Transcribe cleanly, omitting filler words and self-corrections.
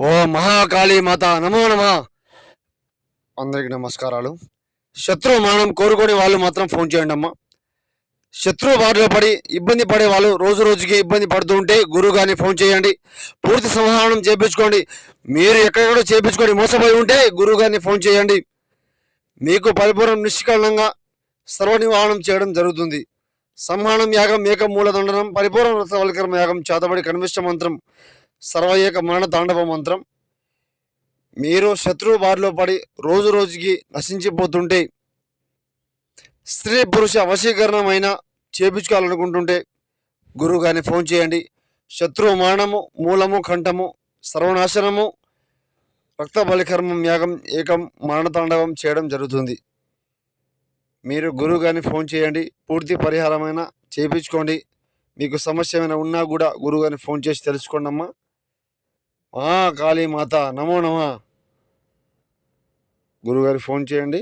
ఓ మహాకాళీ మాత నమో నమ. అందరికి నమస్కారాలు. శత్రువు మరణం కోరుకునే వాళ్ళు మాత్రం ఫోన్ చేయండి అమ్మా. శత్రువు బారిలో పడి ఇబ్బంది పడే వాళ్ళు రోజు రోజుకి ఇబ్బంది పడుతూ ఉంటే గురువు గారిని ఫోన్ చేయండి. పూర్తి సంహారం చేయించుకోండి. మీరు ఎక్కడెక్కడో చేయించుకొని మోసపోయి ఉంటే గురువు గారిని ఫోన్ చేయండి. మీకు పరిపూర్ణ నిష్కలంగా సర్వనివాహనం చేయడం జరుగుతుంది. సంహానం యాగం ఏక మూలదండనం పరిపూర్ణ వ్రతవల్కరణ యాగం చేతబడి కనిష్ట మంత్రం సర్వయేక మరణ తాండవ మంత్రం. మీరు శత్రువు బారిలో పడి రోజు రోజుకి నశించిపోతుంటే, స్త్రీ పురుష వశీకరణమైన చేపించుకోవాలనుకుంటుంటే గురువు గారిని ఫోన్ చేయండి. శత్రువు మరణము మూలము కంఠము సర్వనాశనము రక్త బలికర్మం యాగం ఏకం మరణతాండవం చేయడం జరుగుతుంది. మీరు గురువు గారిని ఫోన్ చేయండి. పూర్తి పరిహారమైన చేయించుకోండి. మీకు సమస్య ఏమైనా ఉన్నా కూడా గురువు గారిని ఫోన్ చేసి తెలుసుకోండి అమ్మా. కాళీ మాత నమో నమ. గురువుగారికి ఫోన్ చేయండి.